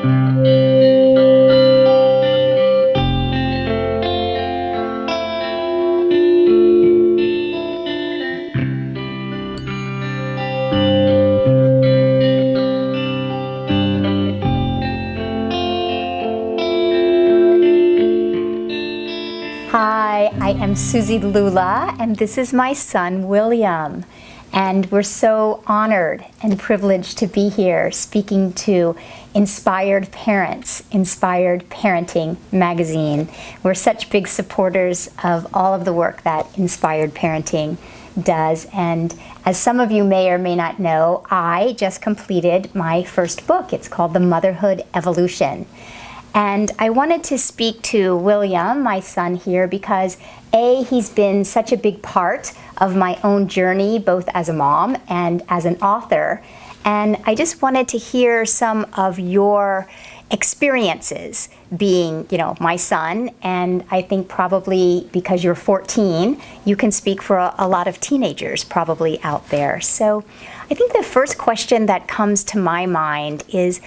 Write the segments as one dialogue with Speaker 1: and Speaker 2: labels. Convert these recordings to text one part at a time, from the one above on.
Speaker 1: Hi, I am Suzi Lula, and this is my son, William. And we're so honored and privileged to be here speaking to Inspired Parents, Inspired Parenting magazine. We're such big supporters of all of the work that Inspired Parenting does. And as some of you may or may not know, I just completed my first book. It's called The Motherhood Evolution. And I wanted to speak to William, my son here, because A, he's been such a big part of my own journey, both as a mom and as an author. And I just wanted to hear some of your experiences being, my son. And I think probably because you're 14, you can speak for a lot of teenagers probably out there. So I think the first question that comes to my mind is,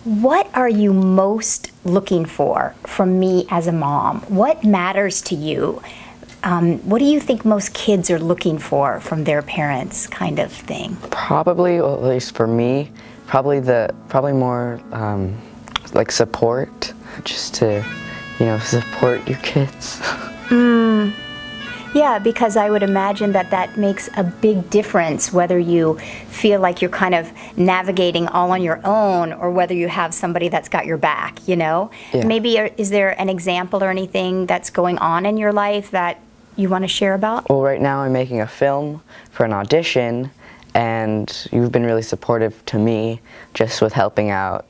Speaker 1: what are you most looking for from me as a mom? What matters to you? What do you think most kids are looking for from their parents, kind of thing?
Speaker 2: Probably, well, at least for me, probably more like support, just to, support your kids.
Speaker 1: Yeah, because I would imagine that makes a big difference whether you feel like you're kind of navigating all on your own or whether you have somebody that's got your back, Yeah. Maybe is there an example or anything that's going on in your life that you want to share about?
Speaker 2: Well, right now I'm making a film for an audition, and you've been really supportive to me just with helping out,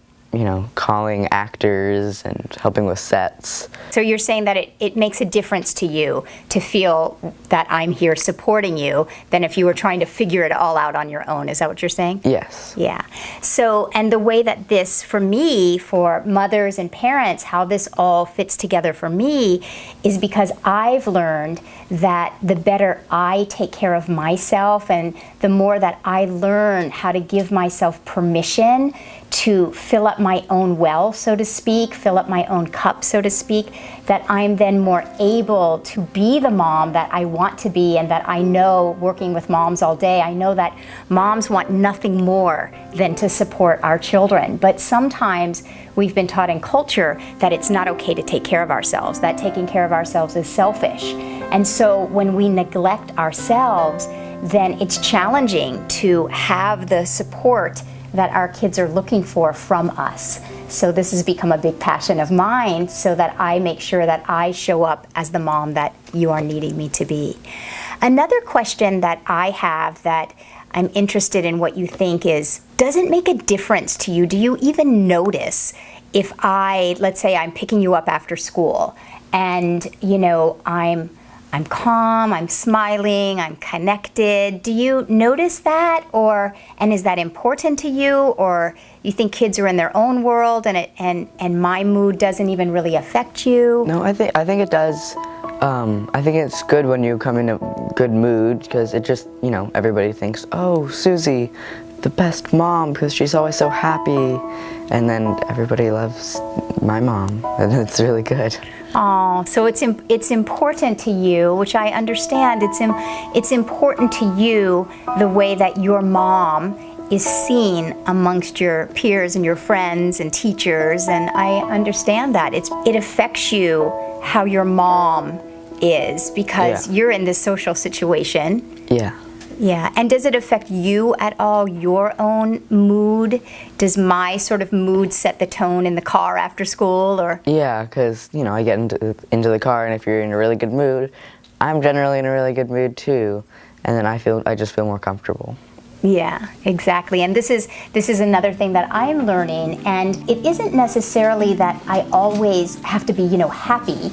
Speaker 2: calling actors and helping with sets.
Speaker 1: So you're saying that it makes a difference to you to feel that I'm here supporting you than if you were trying to figure it all out on your own. Is that what you're saying?
Speaker 2: Yes.
Speaker 1: Yeah. So, and the way that this, for me, for mothers and parents, how this all fits together for me is because I've learned that the better I take care of myself and the more that I learn how to give myself permission to fill up my own well, so to speak, fill up my own cup, so to speak, that I'm then more able to be the mom that I want to be, and that I know, working with moms all day, I know that moms want nothing more than to support our children. But sometimes we've been taught in culture that it's not okay to take care of ourselves, that taking care of ourselves is selfish. And so when we neglect ourselves, then it's challenging to have the support that our kids are looking for from us. So this has become a big passion of mine, so that I make sure that I show up as the mom that you are needing me to be. Another question that I have that I'm interested in what you think is, does it make a difference to you? Do you even notice if let's say I'm picking you up after school and, I'm calm, I'm smiling, I'm connected. Do you notice that, and is that important to you, or you think kids are in their own world and my mood doesn't even really affect you?
Speaker 2: No, I think it does. I think it's good when you come in a good mood, because it just, everybody thinks, oh, Suzi, the best mom, because she's always so happy, and then everybody loves my mom, and it's really good.
Speaker 1: Oh, so it's important to you, which I understand. It's important to you the way that your mom is seen amongst your peers and your friends and teachers, and I understand that. It affects you how your mom is, because you're in this social situation.
Speaker 2: Yeah.
Speaker 1: Yeah, and does it affect you at all, your own mood? Does my sort of mood set the tone in the car after school, or?
Speaker 2: Yeah, because, I get into the car, and if you're in a really good mood, I'm generally in a really good mood too, and then I just feel more comfortable.
Speaker 1: Yeah, exactly. And this is another thing that I'm learning, and it isn't necessarily that I always have to be, happy.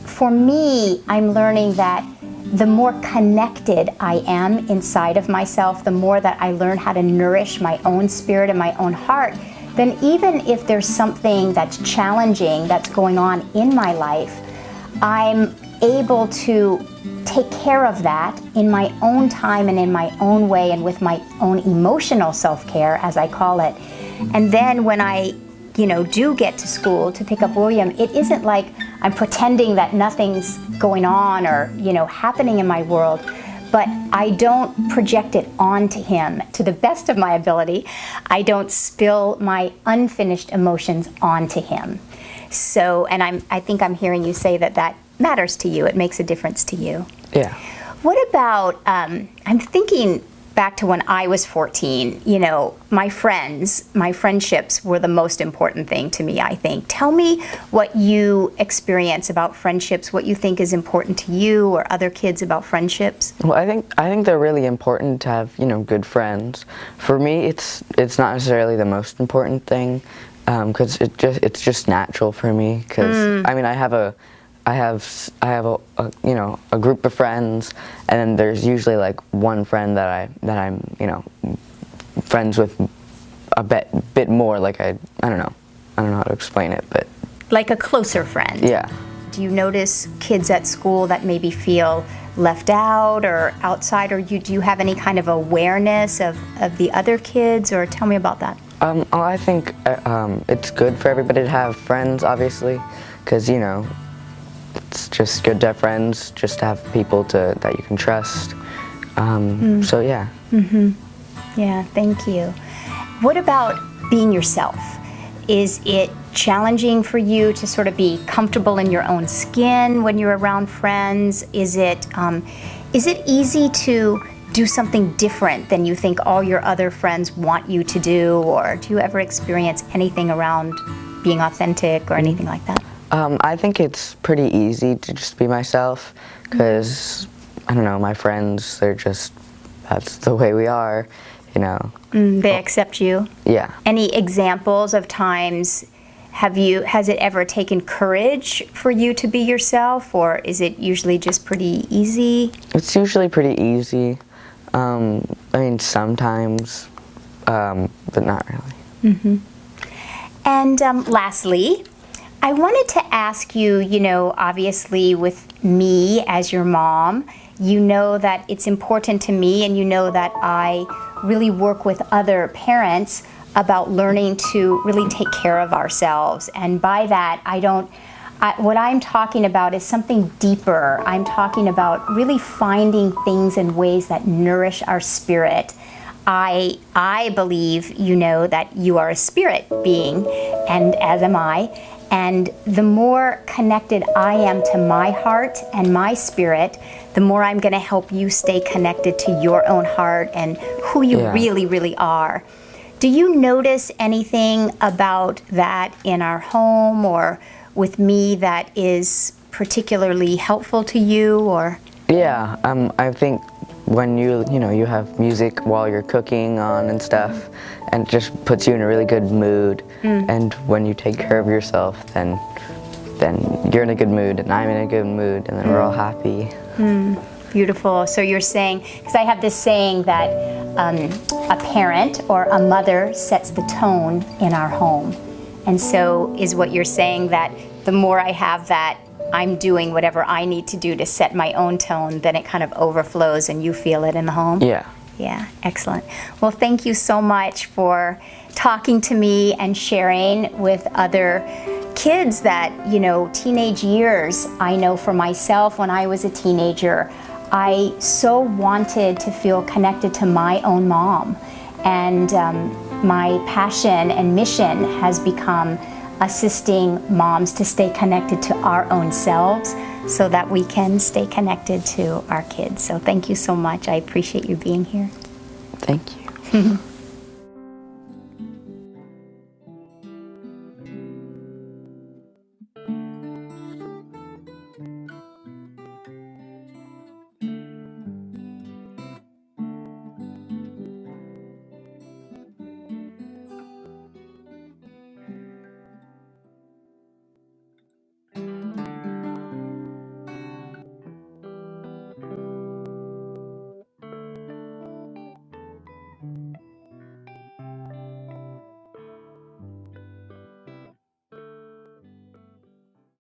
Speaker 1: For me, I'm learning that the more connected I am inside of myself, the more that I learn how to nourish my own spirit and my own heart, then even if there's something that's challenging that's going on in my life, I'm able to take care of that in my own time and in my own way and with my own emotional self-care, as I call it. And then when I do get to school to pick up William, it isn't like I'm pretending that nothing's going on or, happening in my world, but I don't project it onto him to the best of my ability. I don't spill my unfinished emotions onto him. So, and I think I'm hearing you say that matters to you. It makes a difference to you.
Speaker 2: Yeah.
Speaker 1: What about, I'm thinking back to when I was 14, my friendships were the most important thing to me, I think. Tell me what you experience about friendships, what you think is important to you or other kids about friendships.
Speaker 2: Well, I think they're really important to have, good friends. For me, it's not necessarily the most important thing, because it's just natural for me. Because I have a group of friends, and then there's usually like one friend that I'm friends with a bit more. Like I don't know how to explain it, but
Speaker 1: like a closer friend.
Speaker 2: Yeah.
Speaker 1: Do you notice kids at school that maybe feel left out or outside, or do you have any kind of awareness of the other kids, or tell me about that?
Speaker 2: I think it's good for everybody to have friends, obviously, because it's just good to have friends, just to have people that you can trust. So yeah.
Speaker 1: Yeah, thank you. What about being yourself? Is it challenging for you to sort of be comfortable in your own skin when you're around friends? Is it easy to do something different than you think all your other friends want you to do, or do you ever experience anything around being authentic or anything like that?
Speaker 2: I think it's pretty easy to just be myself, because I don't know, my friends, that's the way we are,
Speaker 1: They accept you?
Speaker 2: Yeah.
Speaker 1: Any examples of times, has it ever taken courage for you to be yourself, or is it usually just pretty easy?
Speaker 2: It's usually pretty easy. Sometimes, but not really.
Speaker 1: And lastly, I wanted to ask you, obviously with me as your mom, that it's important to me, and that I really work with other parents about learning to really take care of ourselves. And by that, what I'm talking about is something deeper. I'm talking about really finding things and ways that nourish our spirit. I believe, that you are a spirit being, and as am I. And the more connected I am to my heart and my spirit, the more I'm going to help you stay connected to your own heart and who you really, really are. Do you notice anything about that in our home or with me that is particularly helpful to you, or?
Speaker 2: Yeah, I think when you have music while you're cooking on and stuff, and it just puts you in a really good mood. And when you take care of yourself, then you're in a good mood, and I'm in a good mood, and then we're all happy.
Speaker 1: Beautiful. So you're saying, because I have this saying that a parent or a mother sets the tone in our home. And so is what you're saying, that the more I have that, I'm doing whatever I need to do to set my own tone, then it kind of overflows and you feel it in the home?
Speaker 2: Yeah.
Speaker 1: Yeah, excellent. Well, thank you so much for talking to me and sharing with other kids that, teenage years. I know for myself, when I was a teenager, I so wanted to feel connected to my own mom. And my passion and mission has become assisting moms to stay connected to our own selves so that we can stay connected to our kids. So thank you so much. I appreciate you being here.
Speaker 2: Thank you.